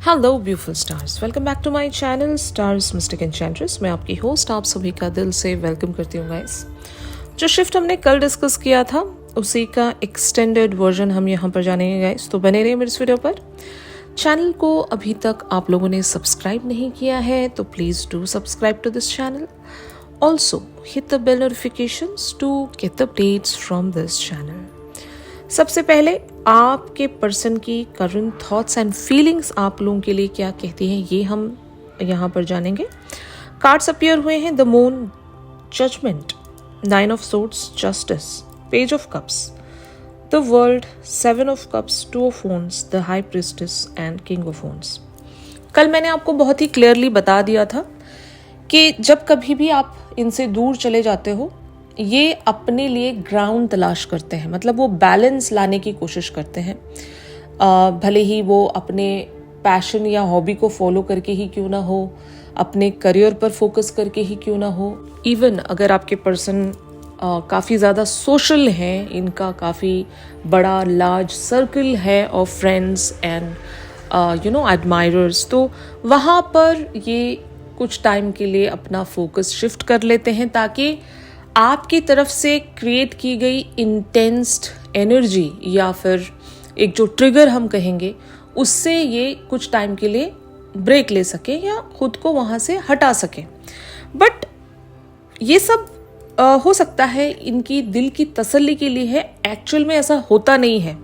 Hello beautiful stars, welcome back to my channel stars mystic enchantress. मैं आपकी host आप सभी का दिल से वेलकम करती हूँ गाइस। जो शिफ्ट हमने कल डिस्कस किया था उसी का एक्सटेंडेड वर्जन हम यहाँ पर जानेंगे गाइस, तो बने रहिए मेरे इस वीडियो पर। चैनल को अभी तक आप लोगों ने सब्सक्राइब नहीं किया है तो please do subscribe to this channel. Also hit the bell notifications to get the updates from this channel. सबसे पहले आपके पर्सन की करंट थॉट्स एंड फीलिंग्स आप लोगों के लिए क्या कहती हैं ये हम यहाँ पर जानेंगे। कार्ड्स अपीयर हुए हैं the moon, judgement, 9 of swords, justice, page of cups, the world, 7 of cups, 2 of wands, the high priestess and king of wands. कल मैंने आपको बहुत ही क्लियरली बता दिया था कि जब कभी भी आप इनसे दूर चले जाते हो ये अपने लिए ग्राउंड तलाश करते हैं, मतलब वो बैलेंस लाने की कोशिश करते हैं। भले ही वो अपने पैशन या हॉबी को फॉलो करके ही क्यों ना हो, अपने करियर पर फोकस करके ही क्यों ना हो, इवन अगर आपके पर्सन काफ़ी ज़्यादा सोशल हैं, इनका काफ़ी बड़ा लार्ज सर्कल है ऑफ फ्रेंड्स एंड एडमायरर्स, तो वहाँ पर ये कुछ टाइम के लिए अपना फोकस शिफ्ट कर लेते हैं ताकि आपकी तरफ से क्रिएट की गई इंटेंस्ड एनर्जी या फिर एक जो ट्रिगर हम कहेंगे उससे ये कुछ टाइम के लिए ब्रेक ले सके या खुद को वहाँ से हटा सके। बट ये सब हो सकता है इनकी दिल की तसल्ली के लिए है, एक्चुअल में ऐसा होता नहीं है।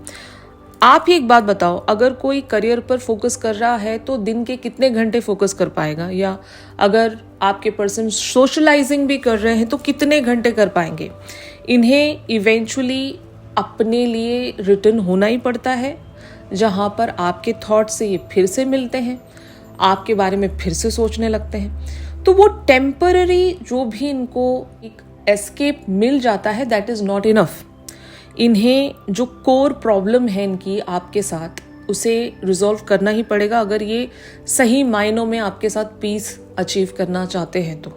आप ही एक बात बताओ, अगर कोई करियर पर फोकस कर रहा है तो दिन के कितने घंटे फोकस कर पाएगा, या अगर आपके पर्सन सोशलाइजिंग भी कर रहे हैं तो कितने घंटे कर पाएंगे। इन्हें इवेंचुअली अपने लिए रिटर्न होना ही पड़ता है, जहाँ पर आपके थॉट से ये फिर से मिलते हैं, आपके बारे में फिर से सोचने लगते हैं। तो वो टेम्पररी जो भी इनको एक एस्केप मिल जाता है दैट इज़ नॉट इनफ। इन्हें जो कोर प्रॉब्लम है इनकी आपके साथ उसे रिजॉल्व करना ही पड़ेगा अगर ये सही मायनों में आपके साथ पीस अचीव करना चाहते हैं तो,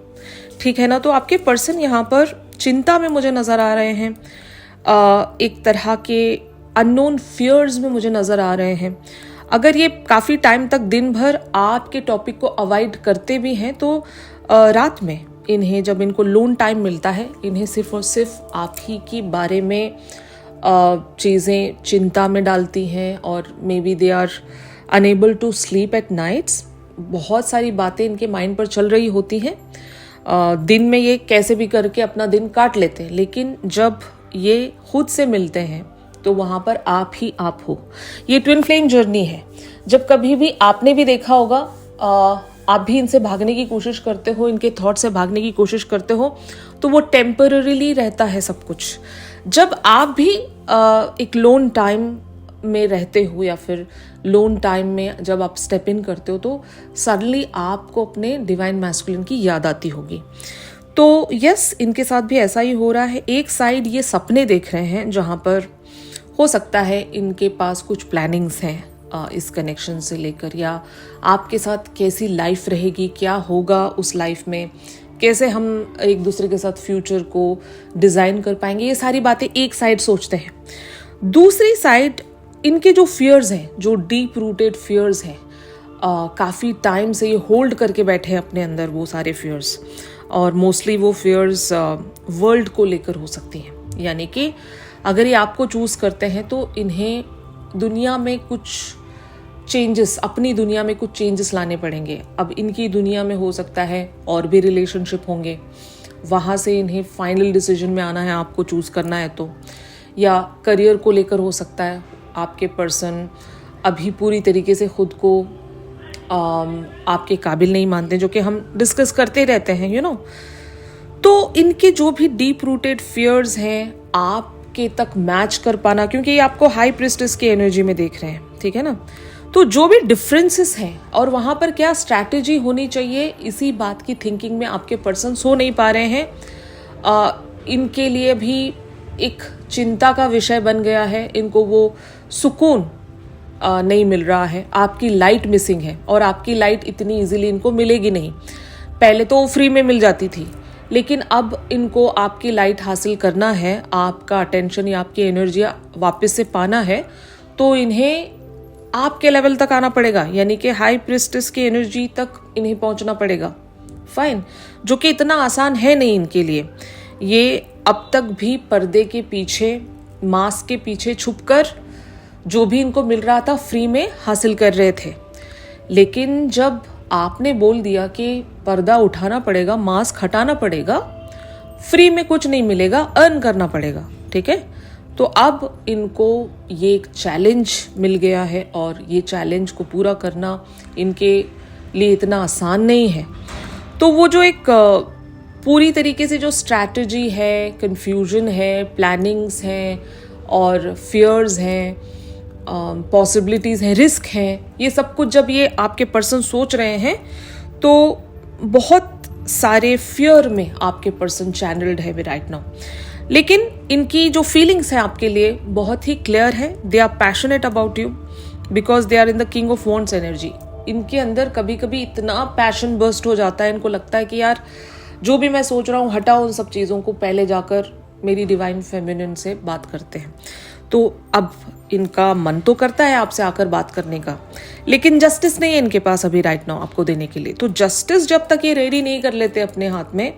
ठीक है ना। तो आपके पर्सन यहाँ पर चिंता में मुझे नज़र आ रहे हैं, एक तरह के अननोन फियर्स में मुझे नज़र आ रहे हैं। अगर ये काफ़ी टाइम तक दिन भर आपके टॉपिक को अवॉइड करते भी हैं तो रात में इन्हें जब इनको लोन टाइम मिलता है इन्हें सिर्फ और सिर्फ आप ही के बारे में चीज़ें चिंता में डालती हैं और maybe they are unable to sleep at nights. बहुत सारी बातें इनके माइंड पर चल रही होती हैं। दिन में ये कैसे भी करके अपना दिन काट लेते हैं, लेकिन जब ये खुद से मिलते हैं तो वहाँ पर आप ही आप हो। ये ट्विन फ्लेम जर्नी है। जब कभी भी आपने भी देखा होगा आप भी इनसे भागने की कोशिश करते हो, इनके थॉट से भागने की कोशिश करते हो, तो वो टेम्पररीली रहता है सब कुछ। जब आप भी एक लोन टाइम में रहते हो या फिर लोन टाइम में जब आप स्टेप इन करते हो तो सडनली आपको अपने डिवाइन मैस्कुलिन की याद आती होगी। तो यस, इनके साथ भी ऐसा ही हो रहा है। एक साइड ये सपने देख रहे हैं जहाँ पर हो सकता है इनके पास कुछ प्लानिंग्स हैं इस कनेक्शन से लेकर, या आपके साथ कैसी लाइफ रहेगी, क्या होगा उस लाइफ में, कैसे हम एक दूसरे के साथ फ्यूचर को डिज़ाइन कर पाएंगे, ये सारी बातें एक साइड सोचते हैं। दूसरी साइड इनके जो फियर्स हैं, जो डीप रूटेड फियर्स हैं, काफ़ी टाइम से ये होल्ड करके बैठे हैं अपने अंदर वो सारे फियर्स, और मोस्टली वो फियर्स वर्ल्ड को लेकर हो सकती हैं। यानी कि अगर ये आपको चूज़ करते हैं तो इन्हें दुनिया में कुछ चेंजेस, अपनी दुनिया में कुछ चेंजेस लाने पड़ेंगे। अब इनकी दुनिया में हो सकता है और भी रिलेशनशिप होंगे, वहाँ से इन्हें फाइनल डिसीजन में आना है, आपको चूज़ करना है तो, या करियर को लेकर हो सकता है आपके पर्सन अभी पूरी तरीके से खुद को आपके काबिल नहीं मानते, जो कि हम डिस्कस करते रहते हैं तो इनके जो भी डीप रूटेड फियर्स हैं आपके तक मैच कर पाना, क्योंकि ये आपको हाई प्रीस्टेस की एनर्जी में देख रहे हैं, ठीक है ना। तो जो भी डिफरेंसेस हैं और वहाँ पर क्या स्ट्रैटेजी होनी चाहिए, इसी बात की थिंकिंग में आपके पर्सन सो नहीं पा रहे हैं। इनके लिए भी एक चिंता का विषय बन गया है, इनको वो सुकून नहीं मिल रहा है, आपकी लाइट मिसिंग है, और आपकी लाइट इतनी इजीली इनको मिलेगी नहीं। पहले तो फ्री में मिल जाती थी, लेकिन अब इनको आपकी लाइट हासिल करना है, आपका अटेंशन या आपकी एनर्जी वापस से पाना है, तो इन्हें आपके लेवल तक आना पड़ेगा, यानी कि हाई प्रिस्टेस की एनर्जी तक इन्हें पहुंचना पड़ेगा। फाइन, जो कि इतना आसान है नहीं इनके लिए। ये अब तक भी पर्दे के पीछे, मास्क के पीछे छुपकर जो भी इनको मिल रहा था फ्री में हासिल कर रहे थे। लेकिन जब आपने बोल दिया कि पर्दा उठाना पड़ेगा, मास्क हटाना पड़ेगा, फ्री में कुछ नहीं मिलेगा, अर्न करना पड़ेगा, ठीक है, तो अब इनको ये एक चैलेंज मिल गया है और ये चैलेंज को पूरा करना इनके लिए इतना आसान नहीं है। तो वो जो एक पूरी तरीके से जो स्ट्रैटेजी है, कंफ्यूजन है, प्लानिंग्स हैं और फियर्स हैं, पॉसिबिलिटीज़ हैं, रिस्क हैं, ये सब कुछ जब ये आपके पर्सन सोच रहे हैं तो बहुत सारे फियर में आपके पर्सन चैनल्ड है राइट नाउ। लेकिन इनकी जो फीलिंग्स हैं आपके लिए बहुत ही क्लियर है। They are passionate about you because they are in the king of wands energy. इनके अंदर कभी कभी इतना पैशन बर्स्ट हो जाता है, इनको लगता है कि यार जो भी मैं सोच रहा हूँ हटाओ उन सब चीज़ों को, पहले जाकर मेरी डिवाइन फेमिनिन से बात करते हैं। तो अब इनका मन तो करता है आपसे आकर बात करने का, लेकिन जस्टिस नहीं है इनके पास अभी राइट नाउ आपको देने के लिए। तो जस्टिस जब तक ये रेडी नहीं कर लेते अपने हाथ में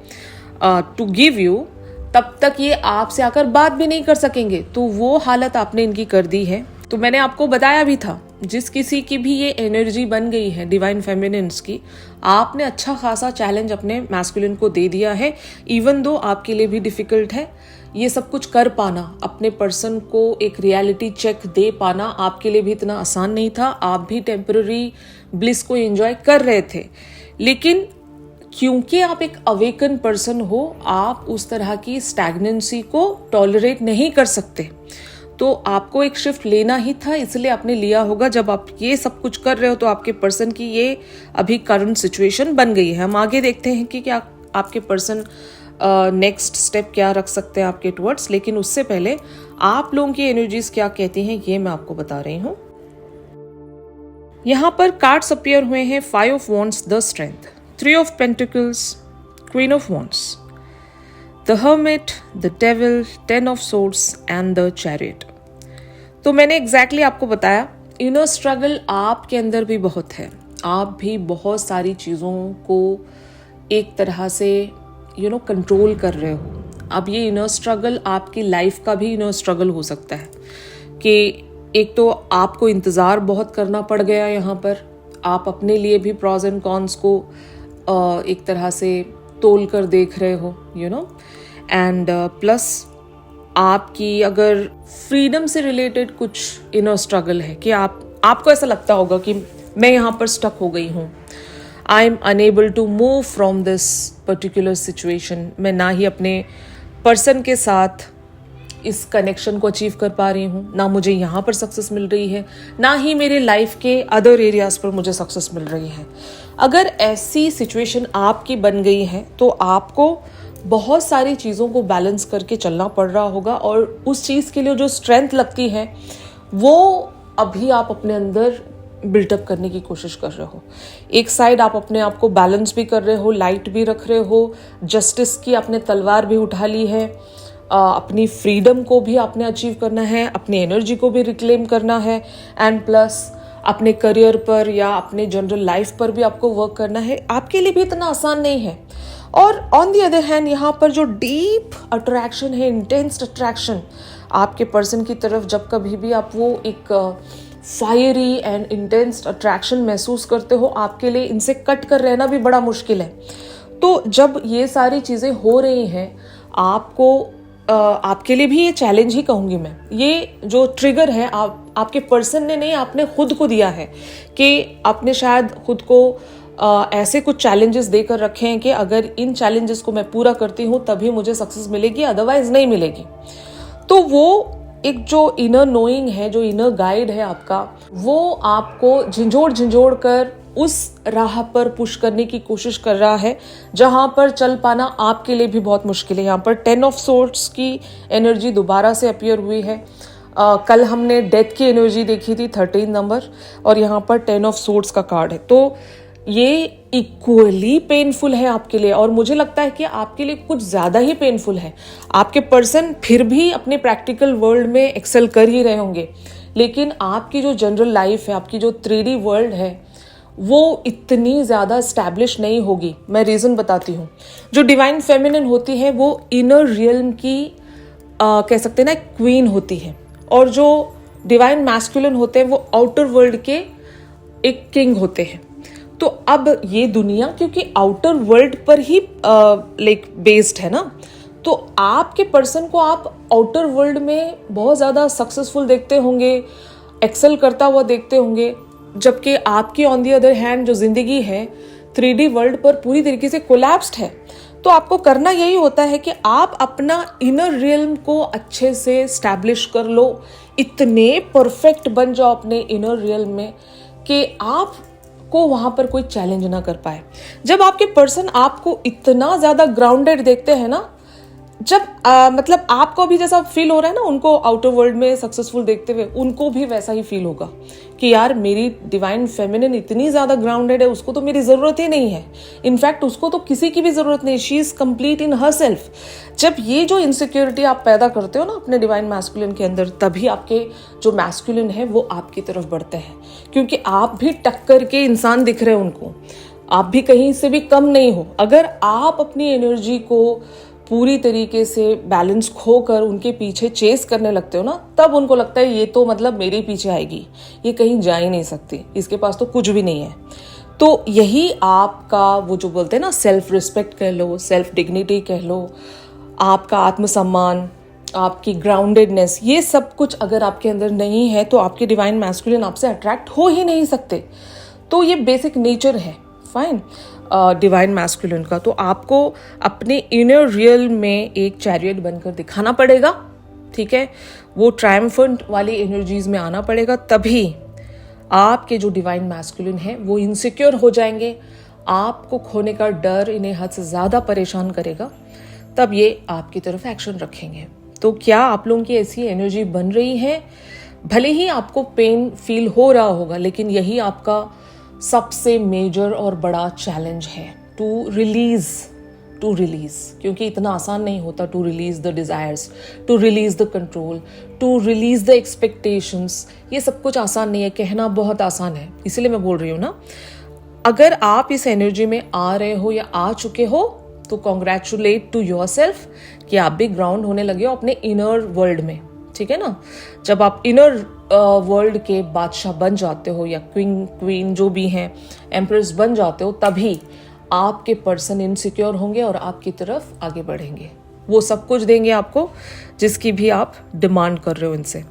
टू गिव यू, तब तक ये आपसे आकर बात भी नहीं कर सकेंगे। तो वो हालत आपने इनकी कर दी है। तो मैंने आपको बताया भी था, जिस किसी की भी ये एनर्जी बन गई है डिवाइन फेमिनिन्स की, आपने अच्छा खासा चैलेंज अपने मैस्कुलिन को दे दिया है। इवन दो आपके लिए भी डिफिकल्ट है ये सब कुछ कर पाना, अपने पर्सन को एक रियलिटी चेक दे पाना आपके लिए भी इतना आसान नहीं था। आप भी टेम्पररी ब्लिस को एंजॉय कर रहे थे, लेकिन क्योंकि आप एक अवेकन पर्सन हो, आप उस तरह की स्टैग्नेंसी को टॉलरेट नहीं कर सकते। तो आपको एक शिफ्ट लेना ही था, इसलिए आपने लिया होगा। जब आप ये सब कुछ कर रहे हो तो आपके पर्सन की ये अभी करंट सिचुएशन बन गई है। हम आगे देखते हैं कि क्या आपके पर्सन नेक्स्ट स्टेप क्या रख सकते हैं आपके टुवर्ड्स, लेकिन उससे पहले आप लोगों की एनर्जीज क्या कहती हैं ये मैं आपको बता रही हूँ। यहाँ पर कार्ड्स अपीयर हुए हैं, 5 of wands, the strength, 3 of pentacles, queen of wands, the hermit, the devil, 10 of swords and the chariot. तो मैंने एग्जैक्टली आपको बताया, इनर स्ट्रगल आपके अंदर भी बहुत है। आप भी बहुत सारी चीज़ों को एक तरह से कंट्रोल कर रहे हो। अब ये इनर स्ट्रगल आपकी लाइफ का भी इनर स्ट्रगल हो सकता है कि एक तो आपको इंतज़ार बहुत करना पड़ गया यहाँ पर, आप अपने लिए भी प्रॉज एंड कॉन्स को एक तरह से तोल कर देख रहे हो एंड प्लस आपकी अगर फ्रीडम से रिलेटेड कुछ इनर स्ट्रगल है कि आपको ऐसा लगता होगा कि मैं यहाँ पर स्टक हो गई हूँ, I am unable to move from this particular situation. मैं ना ही अपने पर्सन के साथ इस कनेक्शन को अचीव कर पा रही हूँ, ना मुझे यहाँ पर सक्सेस मिल रही है, ना ही मेरे लाइफ के अदर एरियाज पर मुझे सक्सेस मिल रही है। अगर ऐसी सिचुएशन आपकी बन गई है तो आपको बहुत सारी चीज़ों को बैलेंस करके चलना पड़ रहा होगा, और उस चीज़ के लिए जो स्ट्रेंथ लगती है वो अभी आप अपने अंदर बिल्टअप करने की कोशिश कर रहे हो। एक साइड आप अपने आप को बैलेंस भी कर रहे हो, लाइट भी रख रहे हो, जस्टिस की आपने तलवार भी उठा ली है, अपनी फ्रीडम को भी आपने अचीव करना है, अपनी एनर्जी को भी रिक्लेम करना है, एंड प्लस अपने करियर पर या अपने जनरल लाइफ पर भी आपको वर्क करना है। आपके लिए भी इतना आसान नहीं है। और ऑन दी अदर हैंड यहाँ पर जो डीप अट्रैक्शन है, इंटेंस अट्रैक्शन आपके पर्सन की तरफ, जब कभी भी आप वो एक फायरी एंड इंटेंस अट्रैक्शन महसूस करते हो, आपके लिए इनसे कट कर रहना भी बड़ा मुश्किल है। तो जब ये सारी चीज़ें हो रही हैं आपके लिए भी ये चैलेंज ही कहूँगी मैं। ये जो ट्रिगर है आपके पर्सन ने नहीं, आपने खुद को दिया है कि आपने शायद खुद को ऐसे कुछ चैलेंजेस देकर रखे हैं कि अगर इन चैलेंजेस को मैं पूरा करती हूँ तभी मुझे सक्सेस मिलेगी, अदरवाइज नहीं मिलेगी। तो वो एक जो इनर नोइंग है, जो इनर गाइड है आपका, वो आपको झिंझोड़ कर उस राह पर पुश करने की कोशिश कर रहा है जहां पर चल पाना आपके लिए भी बहुत मुश्किल है। यहाँ पर 10 ऑफ सोर्ड्स की एनर्जी दोबारा से अपीयर हुई है। कल हमने डेथ की एनर्जी देखी थी 13 नंबर, और यहाँ पर 10 ऑफ सोर्ड्स का कार्ड है। तो ये इक्वली पेनफुल है आपके लिए, और मुझे लगता है कि आपके लिए कुछ ज़्यादा ही पेनफुल है। आपके पर्सन फिर भी अपने प्रैक्टिकल वर्ल्ड में एक्सेल कर ही रहे होंगे, लेकिन आपकी जो जनरल लाइफ है, आपकी जो 3D वर्ल्ड है, वो इतनी ज़्यादा स्टैब्लिश नहीं होगी। मैं रीज़न बताती हूँ। जो डिवाइन फेमिनिन होती है वो इनर रियल्म की कह सकते हैं ना क्वीन होती है, और जो डिवाइन मैस्कुलिन होते हैं वो आउटर वर्ल्ड के एक किंग होते हैं। तो अब ये दुनिया क्योंकि आउटर वर्ल्ड पर ही बेस्ड है ना, तो आपके पर्सन को आप आउटर वर्ल्ड में बहुत ज़्यादा सक्सेसफुल देखते होंगे, एक्सेल करता हुआ देखते होंगे, जबकि आपकी ऑन दी अदर हैंड जो जिंदगी है 3D वर्ल्ड पर पूरी तरीके से कोलैप्स्ड है। तो आपको करना यही होता है कि आप अपना इनर रियल्म को अच्छे से स्टैब्लिश कर लो, इतने परफेक्ट बन जाओ अपने इनर रियल्म में कि आपको वहां पर कोई चैलेंज ना कर पाए। जब आपके पर्सन आपको इतना ज्यादा ग्राउंडेड देखते हैं ना, जब मतलब आपको भी जैसा फील हो रहा है ना उनको आउटर वर्ल्ड में सक्सेसफुल देखते हुए, उनको भी वैसा ही फील होगा कि यार मेरी डिवाइन फेमिनिन इतनी ज्यादा ग्राउंडेड है, उसको तो मेरी जरूरत ही नहीं है, इनफैक्ट उसको तो किसी की भी जरूरत नहीं, she is complete in her self. जब ये जो इनसिक्योरिटी आप पैदा करते हो ना अपने डिवाइन मैस्कुलिन के अंदर, तभी आपके जो मैस्कुलिन है वो आपकी तरफ बढ़ते हैं, क्योंकि आप भी टक्कर के इंसान दिख रहे हैं उनको, आप भी कहीं से भी कम नहीं हो। अगर आप अपनी एनर्जी को पूरी तरीके से बैलेंस खोकर उनके पीछे चेस करने लगते हो ना, तब उनको लगता है ये तो मतलब मेरे पीछे आएगी, ये कहीं जा ही नहीं सकती, इसके पास तो कुछ भी नहीं है। तो यही आपका वो जो बोलते हैं ना सेल्फ रिस्पेक्ट कह लो, सेल्फ डिग्निटी कह लो, आपका आत्मसम्मान, आपकी ग्राउंडेडनेस, ये सब कुछ अगर आपके अंदर नहीं है तो आपके डिवाइन मैस्कुलिन आपसे अट्रैक्ट हो ही नहीं सकते। तो ये बेसिक नेचर है फाइन डिवाइन मैस्कुलिन का। तो आपको अपने इनर रियल में एक चैरियट बनकर दिखाना पड़ेगा, ठीक है, वो ट्रायम्फेंट वाली एनर्जीज में आना पड़ेगा, तभी आपके जो डिवाइन मैस्कुलिन है वो इनसिक्योर हो जाएंगे, आपको खोने का डर इन्हें हद से ज़्यादा परेशान करेगा, तब ये आपकी तरफ एक्शन रखेंगे। तो क्या आप लोगों की ऐसी एनर्जी बन रही है? भले ही आपको पेन फील हो रहा होगा, लेकिन यही आपका सबसे मेजर और बड़ा चैलेंज है, टू रिलीज, क्योंकि इतना आसान नहीं होता to release the desires, to release the control, to release the expectations. ये सब कुछ आसान नहीं है, कहना बहुत आसान है, इसीलिए मैं बोल रही हूँ ना। अगर आप इस एनर्जी में आ रहे हो या आ चुके हो तो कॉन्ग्रेचुलेट टू योर सेल्फ कि आप भी ग्राउंड होने लगे हो अपने इनर वर्ल्ड में, ठीक है ना। जब आप इनर वर्ल्ड के बादशाह बन जाते हो या क्वीन जो भी हैं, एम्प्रेस बन जाते हो, तभी आपके पर्सन इनसिक्योर होंगे और आपकी तरफ आगे बढ़ेंगे, वो सब कुछ देंगे आपको जिसकी भी आप डिमांड कर रहे हो इनसे,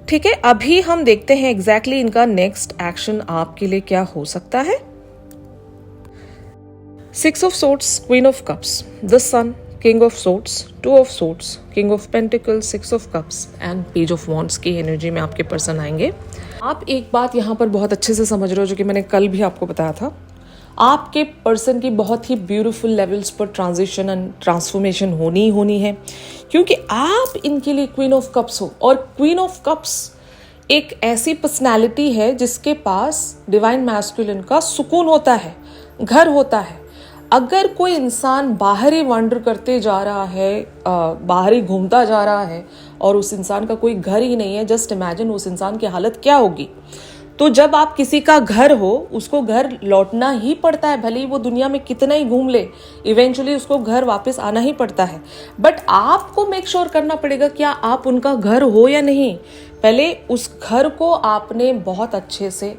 ठीक है। अभी हम देखते हैं एग्जैक्टली इनका नेक्स्ट एक्शन आपके लिए क्या हो सकता है। 6 of Swords, Queen of Cups, the Sun, King of Swords, 2 of Swords, King of Pentacles, 6 of Cups and Page of Wands की एनर्जी में आपके पर्सन आएंगे। आप एक बात यहाँ पर बहुत अच्छे से समझ रहे हो, जो कि मैंने कल भी आपको बताया था, आपके पर्सन की बहुत ही ब्यूटीफुल लेवल्स पर ट्रांजिशन एंड ट्रांसफॉर्मेशन होनी है, क्योंकि आप इनके लिए क्वीन ऑफ कप्स हो। और क्वीन ऑफ कप्स एक ऐसी पर्सनैलिटी है जिसके पास डिवाइन मैस्कुलिन का सुकून होता है, घर होता है। अगर कोई इंसान बाहर ही वंडर करते जा रहा है, बाहर ही घूमता जा रहा है और उस इंसान का कोई घर ही नहीं है, जस्ट इमेजिन उस इंसान की हालत क्या होगी। तो जब आप किसी का घर हो, उसको घर लौटना ही पड़ता है, भले ही वो दुनिया में कितना ही घूम ले, इवेंचुअली उसको घर वापस आना ही पड़ता है। बट आपको मेक श्योर करना पड़ेगा क्या आप उनका घर हो या नहीं। पहले उस घर को आपने बहुत अच्छे से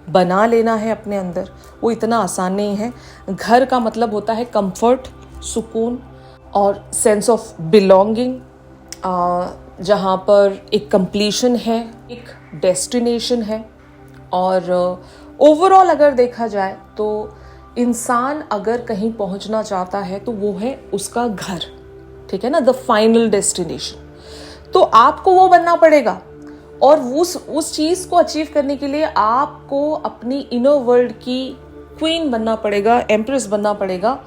बना लेना है अपने अंदर, वो इतना आसान नहीं है। घर का मतलब होता है कंफर्ट, सुकून और सेंस ऑफ बिलोंगिंग, जहाँ पर एक कंप्लीशन है, एक डेस्टिनेशन है। और ओवरऑल अगर देखा जाए तो इंसान अगर कहीं पहुंचना चाहता है तो वो है उसका घर, ठीक है ना, द फाइनल डेस्टिनेशन। तो आपको वो बनना पड़ेगा, और उस चीज को अचीव करने के लिए आपको अपनी इनर वर्ल्ड की क्वीन बनना पड़ेगा, एम्प्रेस बनना पड़ेगा,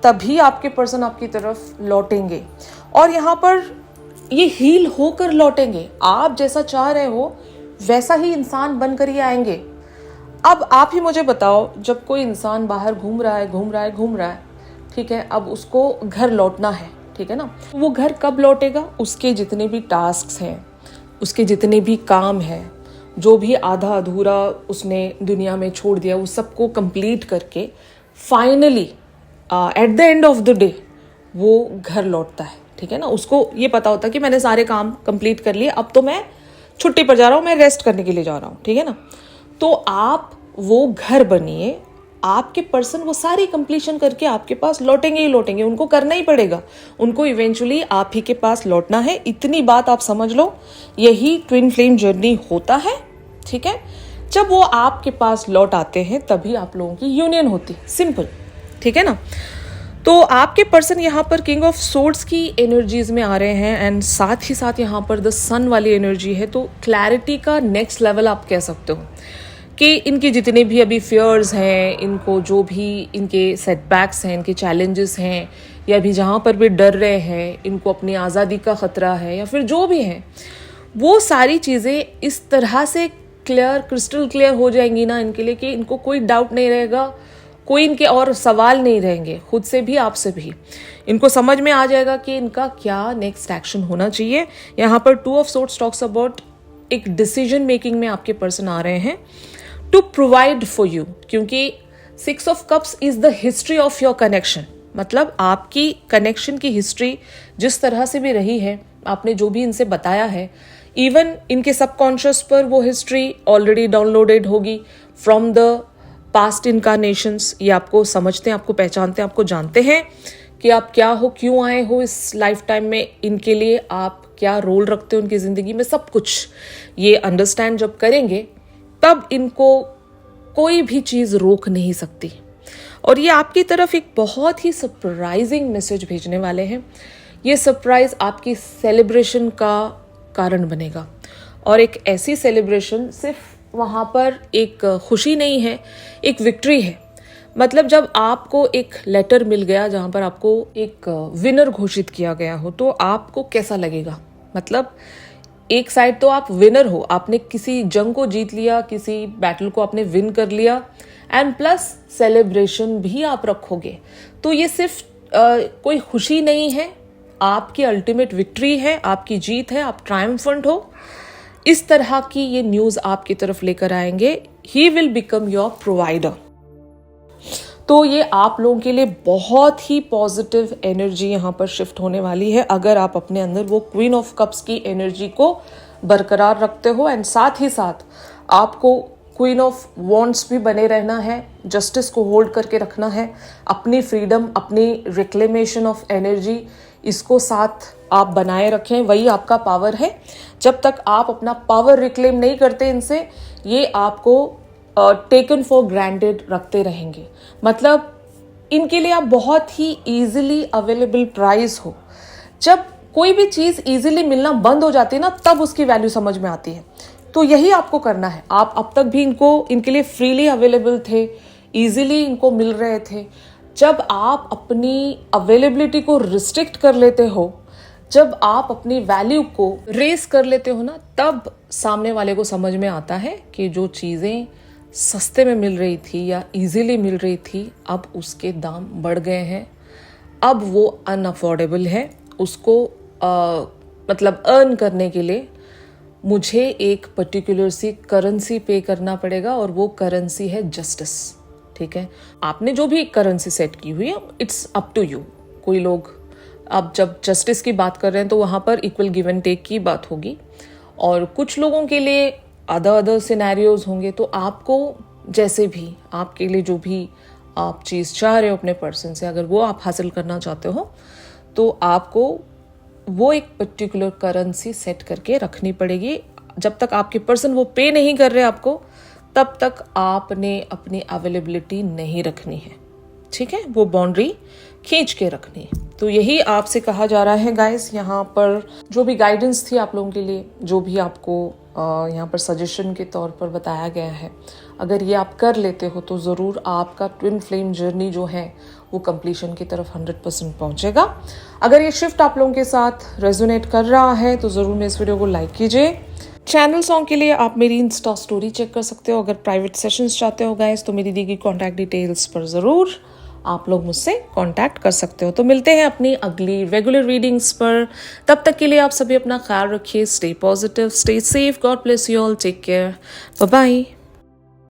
तभी आपके पर्सन आपकी तरफ लौटेंगे। और यहाँ पर ये हील होकर लौटेंगे, आप जैसा चाह रहे हो वैसा ही इंसान बनकर ही आएंगे। अब आप ही मुझे बताओ, जब कोई इंसान बाहर घूम रहा है, ठीक है, अब उसको घर लौटना है, ठीक है ना, वो घर कब लौटेगा? उसके जितने भी टास्क्स हैं, उसके जितने भी काम हैं, जो भी आधा अधूरा उसने दुनिया में छोड़ दिया, वो सबको कंप्लीट करके finally at the end of the day वो घर लौटता है। ठीक है ना, उसको ये पता होता है कि मैंने सारे काम कंप्लीट कर लिए, अब तो मैं छुट्टी पर जा रहा हूँ, मैं रेस्ट करने के लिए जा रहा हूँ। ठीक है ना, तो आप वो घर बनिए, आपके पर्सन वो सारी कंप्लीशन करके आपके पास लौटेंगे ही लौटेंगे, उनको करना ही पड़ेगा, उनको इवेंचुअली आप ही के पास लौटना है। इतनी बात आप समझ लो, यही ट्विन फ्लेम जर्नी होता है। ठीक है, जब वो आपके पास लौट आते हैं तभी आप लोगों की यूनियन होती है, सिंपल। ठीक है ना, तो आपके पर्सन यहाँ पर किंग ऑफ सोर्ड्स की एनर्जीज में आ रहे हैं एंड साथ ही साथ यहाँ पर द सन वाली एनर्जी है, तो क्लैरिटी का नेक्स्ट लेवल आप कह सकते हो कि इनके जितने भी अभी फियर्स हैं, इनको जो भी इनके सेटबैक्स हैं, इनके चैलेंजेस हैं, या भी जहाँ पर भी डर रहे हैं, इनको अपनी आज़ादी का ख़तरा है, या फिर जो भी है, वो सारी चीज़ें इस तरह से क्लियर, क्रिस्टल क्लियर हो जाएंगी ना इनके लिए कि इनको कोई डाउट नहीं रहेगा, कोई इनके और सवाल नहीं रहेंगे, खुद से भी आपसे भी। इनको समझ में आ जाएगा कि इनका क्या नेक्स्ट एक्शन होना चाहिए। यहाँ पर 2 ऑफ सोर्ड्स टॉक्स अबाउट एक डिसीजन मेकिंग में आपके पर्सन आ रहे हैं टू प्रोवाइड फॉर यू, क्योंकि 6 of cups is the history of your connection. मतलब आपकी कनेक्शन की हिस्ट्री जिस तरह से भी रही है, आपने जो भी इनसे बताया है, इवन इनके सबकॉन्शियस पर वो हिस्ट्री ऑलरेडी डाउनलोडेड होगी फ्रॉम द पास्ट इनकारनेशंस। ये आपको समझते हैं, आपको पहचानते हैं, आपको जानते हैं कि आप क्या हो, क्यों आए हो इस लाइफ टाइम में, इनके लिए आप क्या रोल रखते हो उनकी ज़िंदगी में, सब कुछ ये अंडरस्टैंड जब करेंगे तब इनको कोई भी चीज़ रोक नहीं सकती। और ये आपकी तरफ एक बहुत ही सरप्राइजिंग मैसेज भेजने वाले हैं। ये सरप्राइज आपकी सेलिब्रेशन का कारण बनेगा, और एक ऐसी सेलिब्रेशन सिर्फ वहाँ पर एक खुशी नहीं है, एक विक्ट्री है। मतलब जब आपको एक लेटर मिल गया जहाँ पर आपको एक विनर घोषित किया गया हो, तो आपको कैसा लगेगा? मतलब एक साइड तो आप विनर हो, आपने किसी जंग को जीत लिया, किसी बैटल को आपने विन कर लिया, एंड प्लस सेलिब्रेशन भी आप रखोगे। तो ये सिर्फ कोई खुशी नहीं है, आपकी अल्टीमेट विक्ट्री है, आपकी जीत है, आप ट्रायम्फेंट हो। इस तरह की ये न्यूज़ आपकी तरफ लेकर आएंगे। He will become your provider. तो ये आप लोगों के लिए बहुत ही पॉजिटिव एनर्जी यहाँ पर शिफ्ट होने वाली है, अगर आप अपने अंदर वो क्वीन ऑफ कप्स की एनर्जी को बरकरार रखते हो। एंड साथ ही साथ आपको क्वीन ऑफ वॉन्ड्स भी बने रहना है, जस्टिस को होल्ड करके रखना है, अपनी फ्रीडम, अपनी रिक्लेमेशन ऑफ एनर्जी, इसको साथ आप बनाए रखें, वही आपका पावर है। जब तक आप अपना पावर रिक्लेम नहीं करते इनसे, ये आपको टेकन फॉर ग्रांटेड रखते रहेंगे। मतलब इनके लिए आप बहुत ही ईजिली अवेलेबल प्राइस हो। जब कोई भी चीज़ ईजिली मिलना बंद हो जाती है ना, तब उसकी वैल्यू समझ में आती है। तो यही आपको करना है। आप अब तक भी इनके लिए फ्रीली अवेलेबल थे, ईजिली इनको मिल रहे थे। जब आप अपनी अवेलेबिलिटी को रिस्ट्रिक्ट कर लेते हो, जब आप अपनी वैल्यू को रेस कर लेते हो ना, तब सामने वाले को समझ में आता है कि जो चीज़ें सस्ते में मिल रही थी या इजीली मिल रही थी, अब उसके दाम बढ़ गए हैं, अब वो अनअफोर्डेबल है। उसको मतलब अर्न करने के लिए मुझे एक पर्टिकुलर सी करेंसी पे करना पड़ेगा, और वो करेंसी है जस्टिस। ठीक है, आपने जो भी करेंसी सेट की हुई है, इट्स अप टू यू। कोई लोग अब जब जस्टिस की बात कर रहे हैं तो वहाँ पर इक्वल गिव एंड टेक की बात होगी, और कुछ लोगों के लिए अदर सिनेरियोज होंगे। तो आपको जैसे भी आपके लिए जो भी आप चीज़ चाह रहे हो अपने पर्सन से, अगर वो आप हासिल करना चाहते हो, तो आपको वो एक पर्टिकुलर करेंसी सेट करके रखनी पड़ेगी। जब तक आपके पर्सन वो पे नहीं कर रहे आपको, तब तक आपने अपनी अवेलेबिलिटी नहीं रखनी है। ठीक है, वो बाउंड्री खींच के रखनी है। तो यही आपसे कहा जा रहा है गाइस। यहाँ पर जो भी गाइडेंस थी आप लोगों के लिए, जो भी आपको यहाँ पर सजेशन के तौर पर बताया गया है, अगर ये आप कर लेते हो तो ज़रूर आपका ट्विन फ्लेम जर्नी जो है वो कंप्लीशन की तरफ 100% पहुँचेगा। अगर ये शिफ्ट आप लोगों के साथ रेजोनेट कर रहा है तो ज़रूर मेरे इस वीडियो को लाइक कीजिए। चैनल सॉन्ग के लिए आप मेरी इंस्टा स्टोरी चेक कर सकते हो। अगर प्राइवेट सेशंस चाहते हो गाइस, तो मेरी दी गई कॉन्टैक्ट डिटेल्स पर ज़रूर आप लोग मुझसे कांटेक्ट कर सकते हो। तो मिलते हैं अपनी अगली रेगुलर रीडिंग्स पर। तब तक के लिए आप सभी अपना ख्याल रखिए। Stay positive, stay safe, God bless you all, take care, bye bye.